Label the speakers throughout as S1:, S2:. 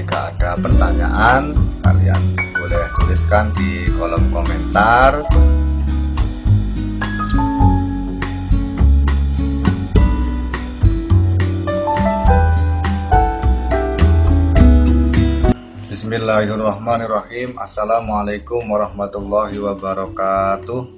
S1: jika ada pertanyaan kalian boleh tuliskan di kolom komentar. Bismillahirrahmanirrahim. Assalamualaikum warahmatullahi wabarakatuh.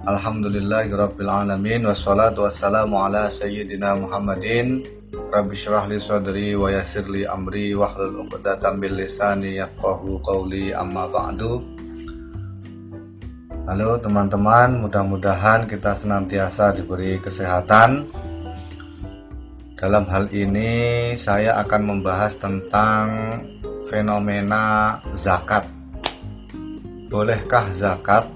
S1: Alhamdulillahirabbil alamin wassalatu wassalamu ala sayyidina Muhammadin. Rabbi syrah li sadri wa yassir li amri wahlul 'uqdatam min lisani yafqahu qawli, amma ba'du. Halo teman-teman, mudah-mudahan kita senantiasa diberi kesehatan. Dalam hal ini saya akan membahas tentang fenomena zakat. Bolehkah zakat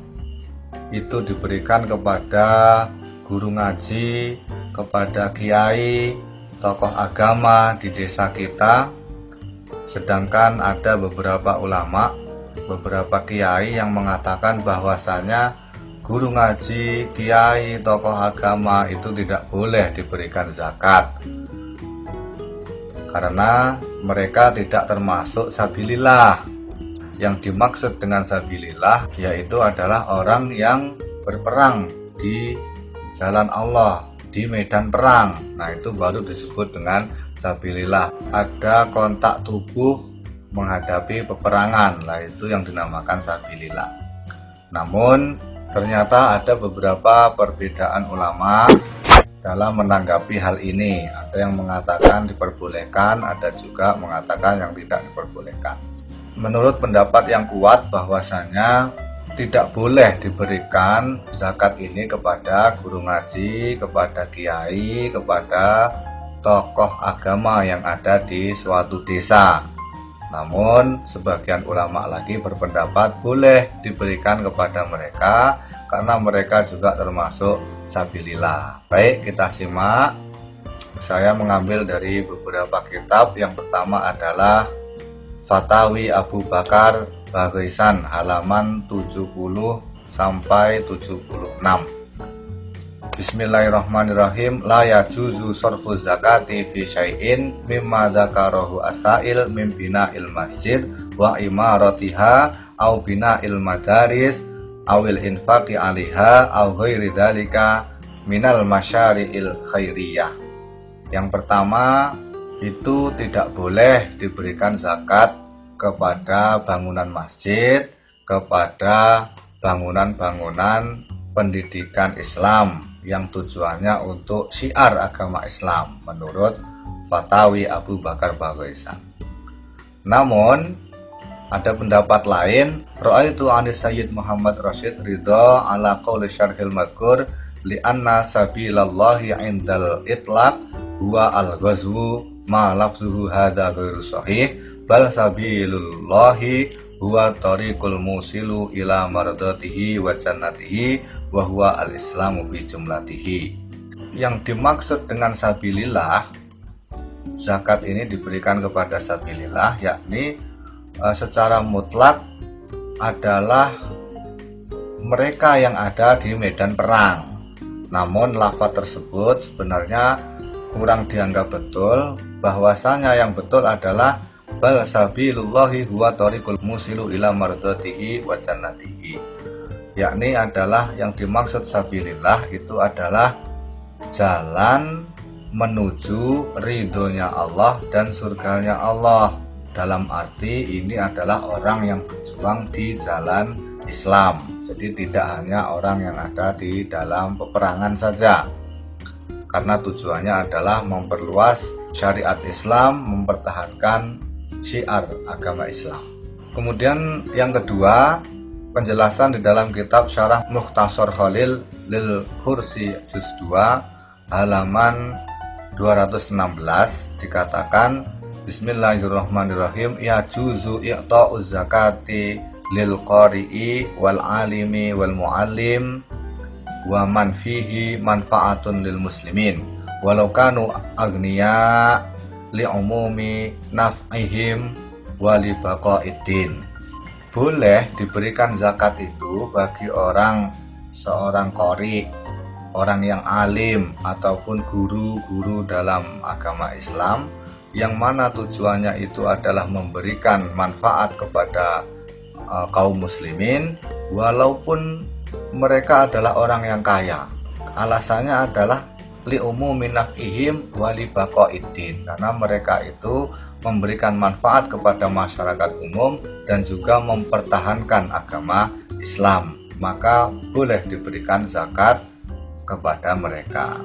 S1: itu diberikan kepada guru ngaji, kepada kiai, tokoh agama di desa kita? Sedangkan ada beberapa ulama, beberapa kiai yang mengatakan bahwasanya guru ngaji, kiai, tokoh agama itu tidak boleh diberikan zakat karena mereka tidak termasuk sabilillah. Yang dimaksud dengan sabilillah yaitu adalah orang yang berperang di jalan Allah, di medan perang. Nah, itu baru disebut dengan sabilillah. Ada kontak tubuh menghadapi peperangan. Nah, itu yang dinamakan sabilillah. Namun ternyata ada beberapa perbedaan ulama dalam menanggapi hal ini. Ada yang mengatakan diperbolehkan, ada juga mengatakan yang tidak diperbolehkan. Menurut pendapat yang kuat bahwasanya tidak boleh diberikan zakat ini kepada guru ngaji, kepada kiai, kepada tokoh agama yang ada di suatu desa. Namun sebagian ulama lagi berpendapat boleh diberikan kepada mereka karena mereka juga termasuk sabilillah. Baik, kita simak. Saya mengambil dari beberapa kitab. Yang pertama adalah Fatawi Abu Bakar Baghisan halaman 70 sampai 76. Bismillahirrahmanirrahim. La yajuzu sarfu zakati fi syai'in mimma dzakarahu asail min bina'il masjid wa imaratiha au bina'il madaris awil infaqi 'alaiha au ghairi dzalika minal masyari'il khairiyah. Yang pertama, itu tidak boleh diberikan zakat kepada bangunan masjid, kepada bangunan-bangunan pendidikan Islam yang tujuannya untuk syiar agama Islam menurut Fatawi Abu Bakar Baghisan. Namun ada pendapat lain, ra'aitu anis Sayyid Muhammad Rashid Ridha ala qauli syarhil madhkur li anna sabilallahi indal itlaq huwa al-ghazwu ma lafzuhu hadza ghairu sahih bal sabilullahi huwa tariqul musilu ila mardatihi wa jannatihi wa huwa al-islamu bi jumlatihi. Yang dimaksud dengan sabilillah, zakat ini diberikan kepada sabilillah, yakni secara mutlak adalah mereka yang ada di medan perang. Namun lafaz tersebut sebenarnya kurang dianggap betul, bahwasanya yang betul adalah bal sabilullahi huwa tariqul musilu ila mardatihi wa jannatihi, yakni adalah yang dimaksud sabilillah itu adalah jalan menuju ridhonya Allah dan surganya Allah. Dalam arti ini adalah orang yang berjuang di jalan Islam, jadi tidak hanya orang yang ada di dalam peperangan saja, karena tujuannya adalah memperluas syariat Islam, mempertahankan syiar agama Islam. Kemudian yang kedua, penjelasan di dalam kitab Syarah Mukhtasar Khalil lil Khursi juz 2 halaman 216 dikatakan Bismillahirrahmanirrahim, ya juzu i'ta'uz zakati lil qari'i wal alimi wal muallim wa man fihi manfaatun lil muslimin walau kanu agniya li umumi naf'ihim wa li baqaiddin. Boleh diberikan zakat itu bagi seorang qari, orang yang alim ataupun guru-guru dalam agama Islam yang mana tujuannya itu adalah memberikan manfaat kepada kaum muslimin, walaupun mereka adalah orang yang kaya. Alasannya adalah li'umumi naf'ihim wa li baqa'iddin, karena mereka itu memberikan manfaat kepada masyarakat umum dan juga mempertahankan agama Islam, maka boleh diberikan zakat kepada mereka.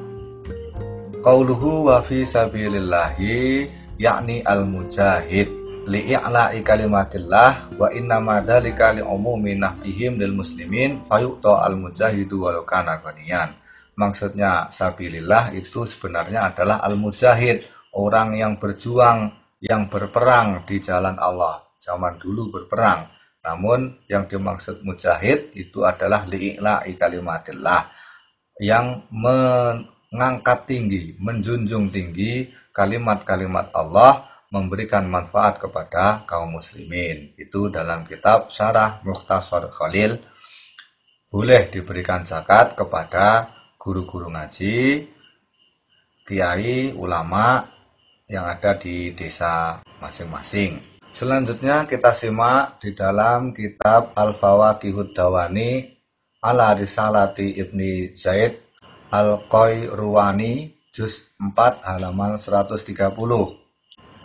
S1: Qauluhu wa fi sabilillahi yakni al-mujahid li'i'la'i kalimatillah wa innama dzalika li'umumi naf'ihim lil muslimin fayu'ta al-mujahidu walau kana ghaniyan. Maksudnya sabilillah itu sebenarnya adalah al-mujahid, orang yang berjuang, yang berperang di jalan Allah. Zaman dulu berperang. Namun yang dimaksud mujahid itu adalah li'i'la'i kalimatillah, yang mengangkat tinggi, menjunjung tinggi kalimat-kalimat Allah, memberikan manfaat kepada kaum muslimin. Itu dalam kitab Syarah Mukhtasar Khalil. Boleh diberikan zakat kepada guru-guru ngaji, kiai, ulama yang ada di desa masing-masing. Selanjutnya kita simak di dalam kitab Al-Fawaqihud Dawani ala Risalati Ibni Zaid Al-Qayruwani juz 4 halaman 130.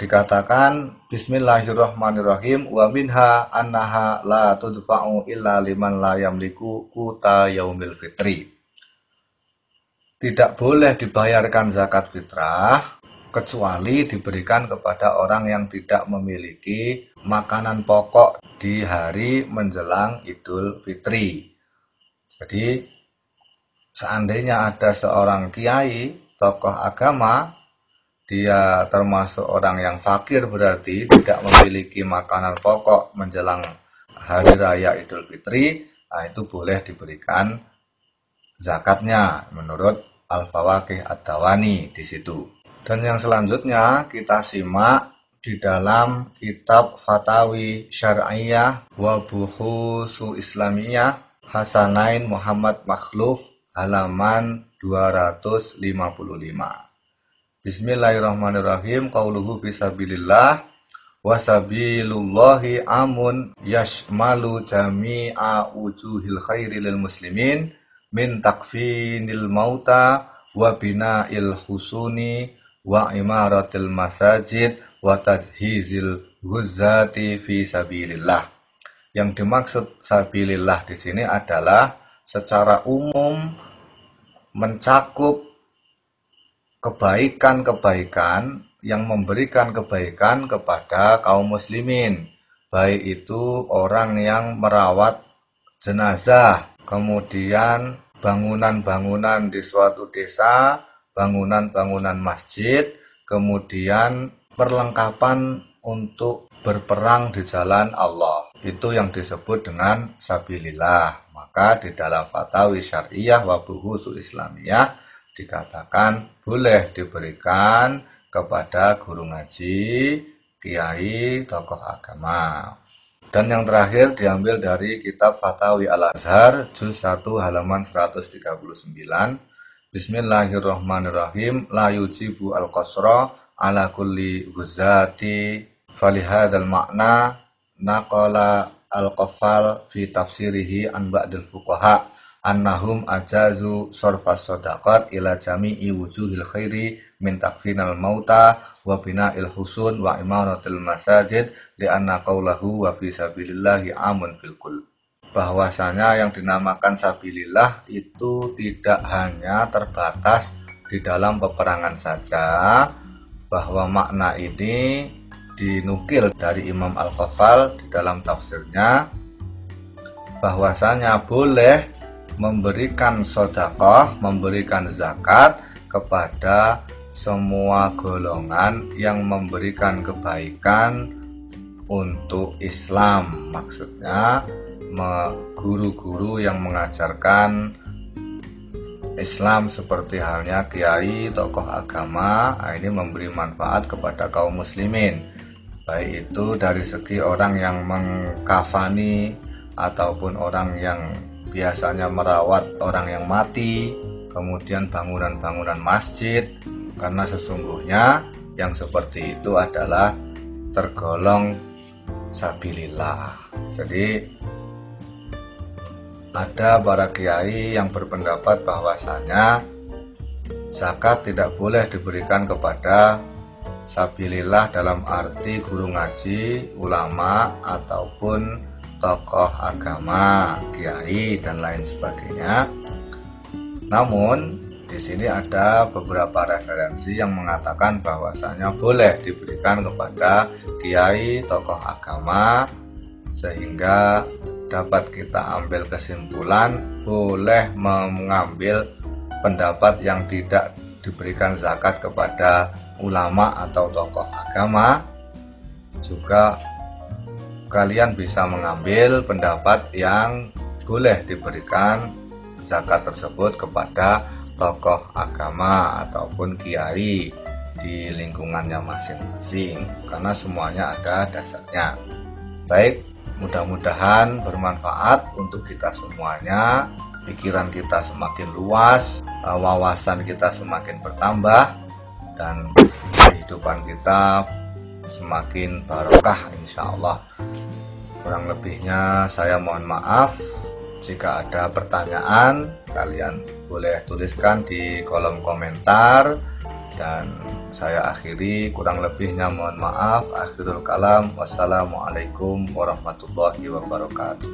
S1: Dikatakan bismillahirrahmanirrahim wa minha annaha la tudfa'u illa liman la yamliku quta yaumil fitri. Tidak boleh dibayarkan zakat fitrah kecuali diberikan kepada orang yang tidak memiliki makanan pokok di hari menjelang Idul Fitri. Jadi seandainya ada seorang kiai, tokoh agama, dia termasuk orang yang fakir, berarti tidak memiliki makanan pokok menjelang hari raya Idul Fitri, nah itu boleh diberikan zakatnya menurut Al-Fawaqih Ad-Dawani di situ. Dan yang selanjutnya kita simak di dalam kitab Fatawi Syar'iyah wa Buhusu Islamiyah Hasanain Muhammad Makhluf halaman 255. Bismillahirrahmanirrahim. Qauluhu fisabilillah wa sabilullahi amun yashmalu jami'a wujuhil khairi lil muslimin min takfinil mauta wa bina'il husuni wa imaratil masajid wa tajhizil ghuzzati fi sabilillah. Yang dimaksud sabilillah di sini adalah secara umum mencakup kebaikan-kebaikan yang memberikan kebaikan kepada kaum muslimin, baik itu orang yang merawat jenazah, kemudian bangunan-bangunan di suatu desa, bangunan-bangunan masjid, kemudian perlengkapan untuk berperang di jalan Allah. Itu yang disebut dengan sabilillah. Maka di dalam Fatawi Syar'iyah wa Buhusu Islamiyah dikatakan boleh diberikan kepada guru ngaji, kiai, tokoh agama. Dan yang terakhir diambil dari kitab Fatawi Al-Azhar juz 1 halaman 139. Bismillahirrahmanirrahim. La yujibu al-qasra ala kulli guzati falihadal makna naqala al-qaffal fi tafsirihi an ba'dil fuqaha annahum ajazu sorfas sodaqat ila jami'i wujuhil khairi min takfinal mauta wa bina'il husun wa imaratil masajid li'anna qawlahu wa fi sabilillahi amun fil kul. Bahwasanya yang dinamakan sabilillah itu tidak hanya terbatas di dalam peperangan saja, bahwa makna ini dinukil dari Imam Al-Qaffal di dalam tafsirnya, bahwasanya boleh memberikan sedekah, memberikan zakat kepada semua golongan yang memberikan kebaikan untuk Islam. Maksudnya guru-guru yang mengajarkan Islam seperti halnya kiai, tokoh agama, ini memberi manfaat kepada kaum muslimin, baik itu dari segi orang yang mengkafani ataupun orang yang biasanya merawat orang yang mati, kemudian bangunan-bangunan masjid, karena sesungguhnya yang seperti itu adalah tergolong sabilillah. Jadi ada para kiai yang berpendapat bahwasanya zakat tidak boleh diberikan kepada sabilillah dalam arti guru ngaji, ulama, ataupun tokoh agama, kiai, dan lain sebagainya. Namun di sini ada beberapa referensi yang mengatakan bahwasanya boleh diberikan kepada kiai, tokoh agama, sehingga dapat kita ambil kesimpulan boleh mengambil pendapat yang tidak diberikan zakat kepada ulama atau tokoh agama. Juga kalian bisa mengambil pendapat yang boleh diberikan zakat tersebut kepada tokoh agama ataupun kiai di lingkungannya masing-masing, karena semuanya ada dasarnya. Baik, mudah-mudahan bermanfaat untuk kita semuanya, pikiran kita semakin luas, wawasan kita semakin bertambah, dan kehidupan kita semakin barokah insya Allah. Kurang lebihnya saya mohon maaf. Jika ada pertanyaan, kalian boleh tuliskan di kolom komentar. Dan saya akhiri, kurang lebihnya mohon maaf. Akhirul kalam, wassalamualaikum warahmatullahi wabarakatuh.